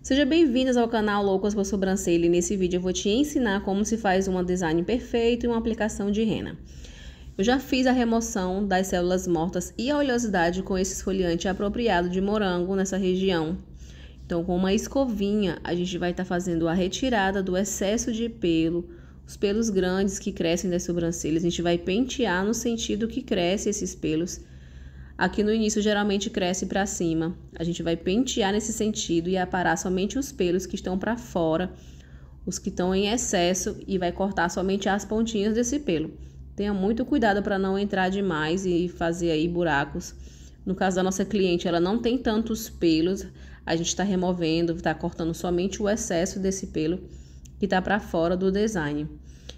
Seja bem-vindas ao canal Loucas por Sobrancelha e nesse vídeo eu vou te ensinar como se faz um design perfeito e uma aplicação de henna. Eu já fiz a remoção das células mortas e a oleosidade com esse esfoliante apropriado de morango nessa região. Então, com uma escovinha, a gente vai estar fazendo a retirada do excesso de pelo, os pelos grandes que crescem das sobrancelhas. A gente vai pentear no sentido que cresce esses pelos. Aqui no início geralmente cresce para cima. A gente vai pentear nesse sentido e aparar somente os pelos que estão para fora, os que estão em excesso, e vai cortar somente as pontinhas desse pelo. Tenha muito cuidado para não entrar demais e fazer aí buracos. No caso da nossa cliente, ela não tem tantos pelos, a gente está removendo, está cortando somente o excesso desse pelo que está para fora do design.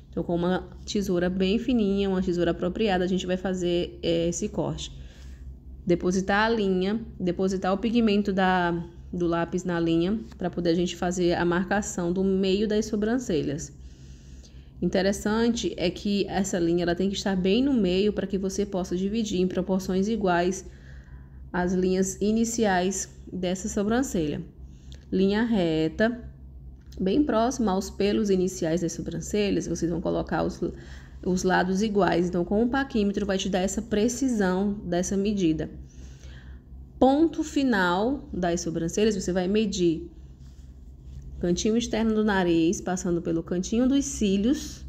Então, com uma tesoura bem fininha, uma tesoura apropriada, a gente vai fazer esse corte. Depositar a linha, depositar o pigmento do lápis na linha, para poder a gente fazer a marcação do meio das sobrancelhas. Interessante é que essa linha ela tem que estar bem no meio para que você possa dividir em proporções iguais as linhas iniciais dessa sobrancelha. Linha reta, bem próxima aos pelos iniciais das sobrancelhas, vocês vão colocar os lados iguais. Então, com o paquímetro vai te dar essa precisão dessa medida. Ponto final das sobrancelhas, você vai medir cantinho externo do nariz, passando pelo cantinho dos cílios.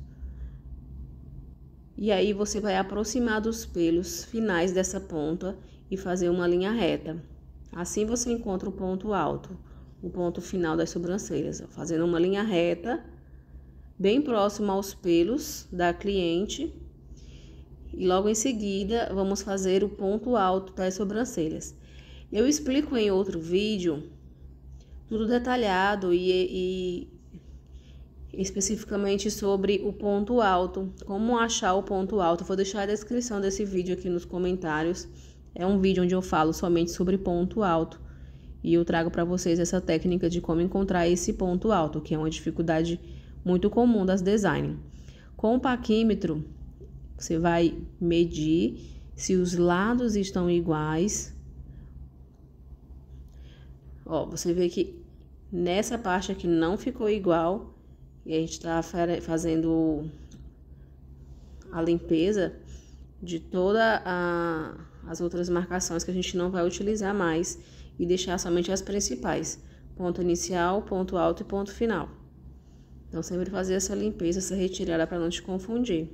E aí você vai aproximar dos pelos finais dessa ponta e fazer uma linha reta. Assim você encontra o ponto alto, o ponto final das sobrancelhas, fazendo uma linha reta bem próximo aos pelos da cliente. E logo em seguida, vamos fazer o ponto alto das sobrancelhas. Eu explico em outro vídeo, tudo detalhado e especificamente sobre o ponto alto, como achar o ponto alto. Vou deixar a descrição desse vídeo aqui nos comentários. É um vídeo onde eu falo somente sobre ponto alto. E eu trago para vocês essa técnica de como encontrar esse ponto alto, que é uma dificuldade muito comum das design. Com o paquímetro, você vai medir se os lados estão iguais. Ó, você vê que nessa parte aqui não ficou igual. E a gente está fazendo a limpeza de todas as outras marcações que a gente não vai utilizar mais. E deixar somente as principais. Ponto inicial, ponto alto e ponto final. Então, sempre fazer essa limpeza, essa retirada para não te confundir.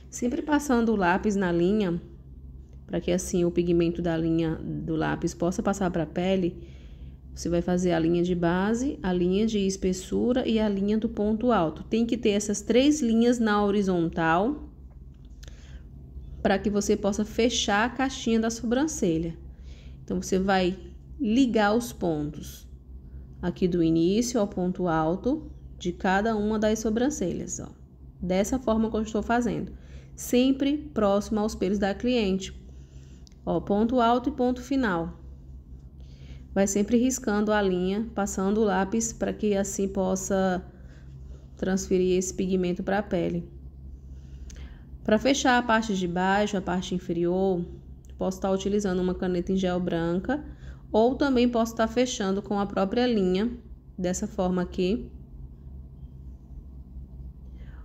Sempre passando o lápis na linha, para que assim o pigmento da linha do lápis possa passar para a pele. Você vai fazer a linha de base, a linha de espessura e a linha do ponto alto. Tem que ter essas três linhas na horizontal, para que você possa fechar a caixinha da sobrancelha. Então, você vai ligar os pontos aqui do início ao ponto alto de cada uma das sobrancelhas, ó. Dessa forma que eu estou fazendo, sempre próximo aos pelos da cliente. Ó, ponto alto e ponto final. Vai sempre riscando a linha, passando o lápis para que assim possa transferir esse pigmento para a pele. Para fechar a parte de baixo, a parte inferior, posso estar utilizando uma caneta em gel branca ou também posso estar fechando com a própria linha, dessa forma aqui.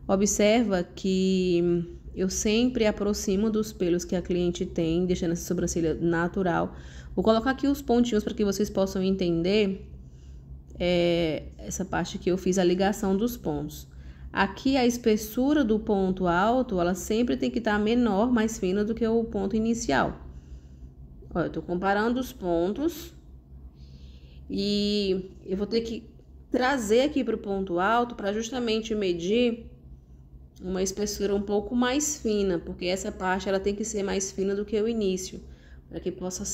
Observa que eu sempre aproximo dos pelos que a cliente tem, deixando essa sobrancelha natural. Vou colocar aqui os pontinhos para que vocês possam entender essa parte que eu fiz a ligação dos pontos. Aqui a espessura do ponto alto, ela sempre tem que estar menor, mais fina do que o ponto inicial. Olha, eu tô comparando os pontos e eu vou ter que trazer aqui para o ponto alto para justamente medir uma espessura um pouco mais fina, porque essa parte ela tem que ser mais fina do que o início, para que possa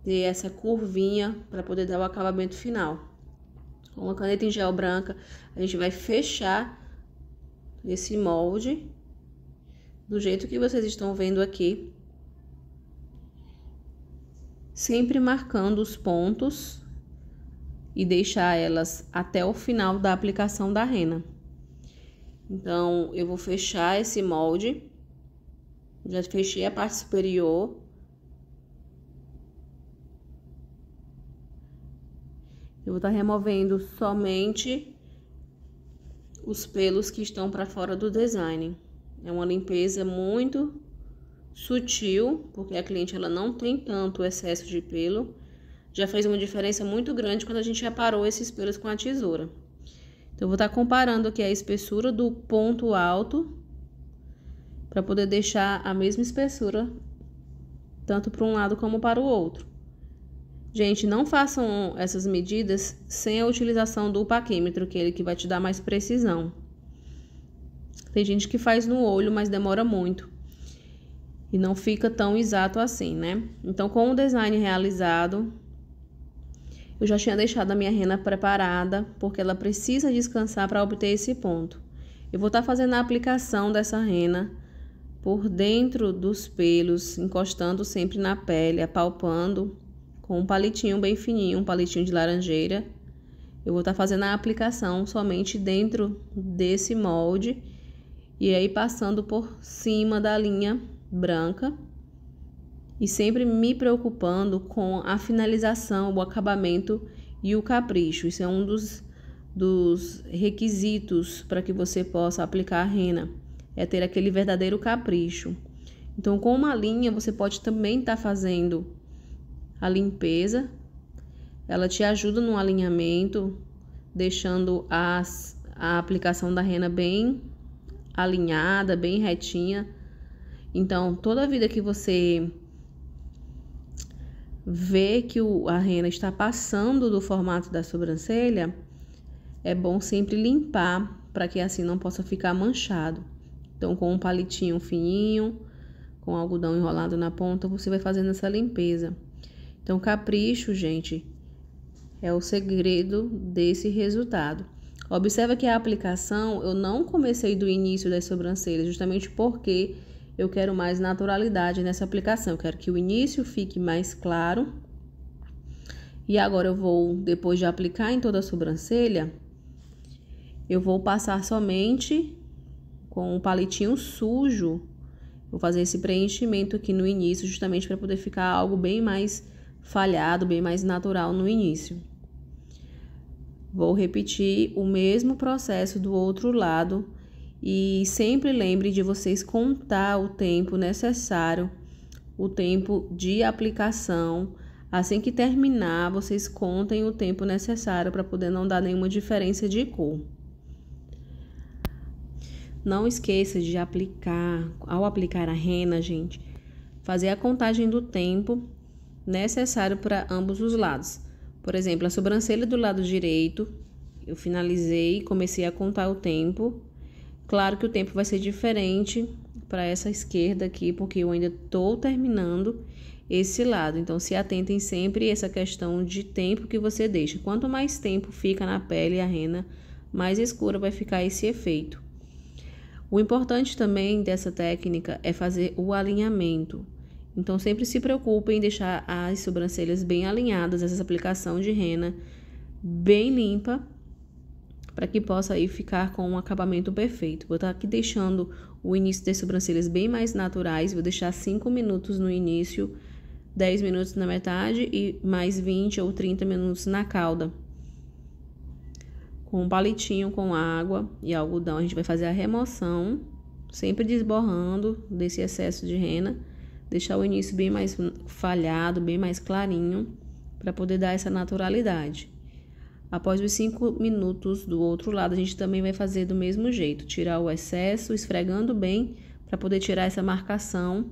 ter essa curvinha para poder dar o acabamento final. Com a caneta em gel branca, a gente vai fechar esse molde do jeito que vocês estão vendo aqui, sempre marcando os pontos e deixar elas até o final da aplicação da henna. Então, eu vou fechar esse molde. Já fechei a parte superior. Eu vou estar removendo somente os pelos que estão para fora do design. É uma limpeza muito sutil, porque a cliente ela não tem tanto excesso de pelo. Já fez uma diferença muito grande quando a gente aparou esses pelos com a tesoura. Então, eu vou estar comparando aqui a espessura do ponto alto para poder deixar a mesma espessura tanto para um lado como para o outro. Gente, não façam essas medidas sem a utilização do paquímetro, que é ele que vai te dar mais precisão. Tem gente que faz no olho, mas demora muito. E não fica tão exato assim, né? Então, com o design realizado, eu já tinha deixado a minha rena preparada, porque ela precisa descansar para obter esse ponto. Eu vou estar fazendo a aplicação dessa rena por dentro dos pelos, encostando sempre na pele, apalpando com um palitinho bem fininho, um palitinho de laranjeira. Eu vou estar fazendo a aplicação somente dentro desse molde e aí passando por cima da linha branca e sempre me preocupando com a finalização, o acabamento e o capricho. Isso é um dos requisitos para que você possa aplicar a rena, é ter aquele verdadeiro capricho. Então, com uma linha, você pode também estar fazendo a limpeza, ela te ajuda no alinhamento, deixando a aplicação da rena bem alinhada, bem retinha. Então, toda vida que você vê que a rena está passando do formato da sobrancelha, é bom sempre limpar, para que assim não possa ficar manchado. Então, com um palitinho fininho, com algodão enrolado na ponta, você vai fazendo essa limpeza. Então, capricho, gente, é o segredo desse resultado. Observa que a aplicação, eu não comecei do início das sobrancelhas, justamente porque eu quero mais naturalidade nessa aplicação. Eu quero que o início fique mais claro. E agora eu vou, depois de aplicar em toda a sobrancelha, eu vou passar somente com um palitinho sujo. Vou fazer esse preenchimento aqui no início, justamente para poder ficar algo bem mais falhado, bem mais natural no início. Vou repetir o mesmo processo do outro lado e sempre lembre de vocês contar o tempo necessário, o tempo de aplicação. Assim que terminar, vocês contem o tempo necessário para poder não dar nenhuma diferença de cor. Não esqueça de aplicar, ao aplicar a rena, gente, fazer a contagem do tempo necessário para ambos os lados. Por exemplo, a sobrancelha do lado direito, eu finalizei, comecei a contar o tempo. Claro que o tempo vai ser diferente para essa esquerda aqui, porque eu ainda estou terminando esse lado. Então, se atentem sempre a essa questão de tempo que você deixa. Quanto mais tempo fica na pele a rena, mais escura vai ficar esse efeito. O importante também dessa técnica é fazer o alinhamento. Então, sempre se preocupem em deixar as sobrancelhas bem alinhadas, essa aplicação de rena bem limpa, para que possa aí ficar com um acabamento perfeito. Vou estar aqui deixando o início das sobrancelhas bem mais naturais, vou deixar 5 minutos no início, 10 minutos na metade e mais 20 ou 30 minutos na cauda. Com um palitinho com água e algodão, a gente vai fazer a remoção, sempre desborrando desse excesso de rena. Deixar o início bem mais falhado, bem mais clarinho, para poder dar essa naturalidade. Após os 5 minutos do outro lado, a gente também vai fazer do mesmo jeito. Tirar o excesso, esfregando bem, para poder tirar essa marcação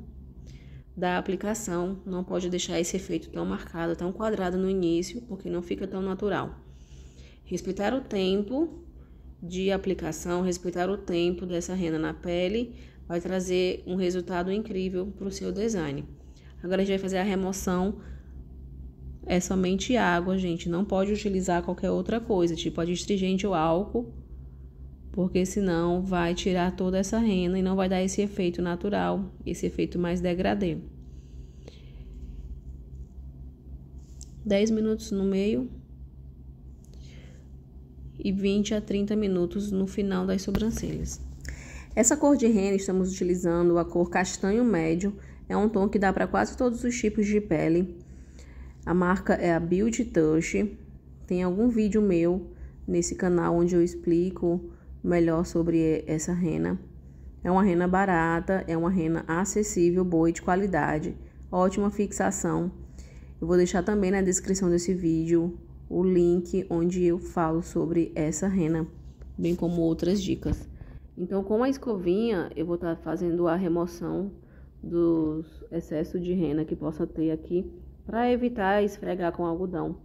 da aplicação. Não pode deixar esse efeito tão marcado, tão quadrado no início, porque não fica tão natural. Respeitar o tempo de aplicação, respeitar o tempo dessa rena na pele, vai trazer um resultado incrível para o seu design. Agora a gente vai fazer a remoção, é somente água, gente, não pode utilizar qualquer outra coisa, tipo adstringente ou álcool, porque senão vai tirar toda essa rena e não vai dar esse efeito natural, esse efeito mais degradê. 10 minutos no meio e 20 a 30 minutos no final das sobrancelhas. Essa cor de rena, estamos utilizando a cor castanho médio. É um tom que dá para quase todos os tipos de pele. A marca é a Beauty Touch. tem algum vídeo meu nesse canal onde eu explico melhor sobre essa rena. É uma rena barata, é uma rena acessível, boa e de qualidade, ótima fixação. Eu vou deixar também na descrição desse vídeo o link onde eu falo sobre essa rena, bem como outras dicas. Então, com a escovinha, eu vou estar fazendo a remoção dos excessos de rena que possa ter aqui, para evitar esfregar com algodão.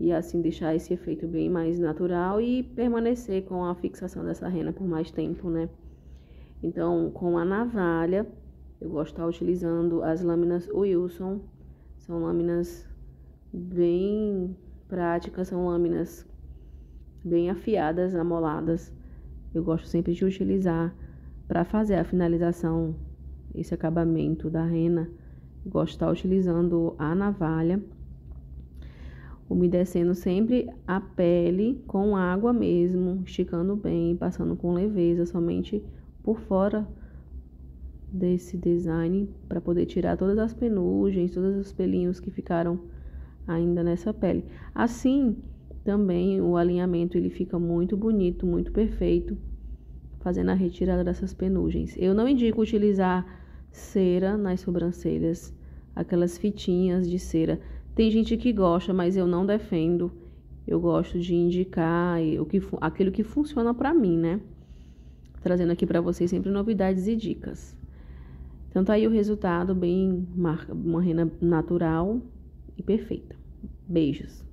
E assim deixar esse efeito bem mais natural e permanecer com a fixação dessa rena por mais tempo, né? Então, com a navalha, eu gosto de estar utilizando as lâminas Wilson. São lâminas bem práticas, são lâminas bem afiadas, amoladas. Eu gosto sempre de utilizar para fazer a finalização, esse acabamento da rena. Eu gosto de estar utilizando a navalha, umedecendo sempre a pele com água mesmo, esticando bem, passando com leveza, somente por fora desse design, para poder tirar todas as penugens, todos os pelinhos que ficaram ainda nessa pele. Assim, também o alinhamento ele fica muito bonito, muito perfeito, fazendo a retirada dessas penugens. Eu não indico utilizar cera nas sobrancelhas, aquelas fitinhas de cera. Tem gente que gosta, mas eu não defendo. Eu gosto de indicar aquilo que funciona para mim, né? Trazendo aqui para vocês sempre novidades e dicas. Então tá aí o resultado, bem uma rena natural e perfeita. Beijos!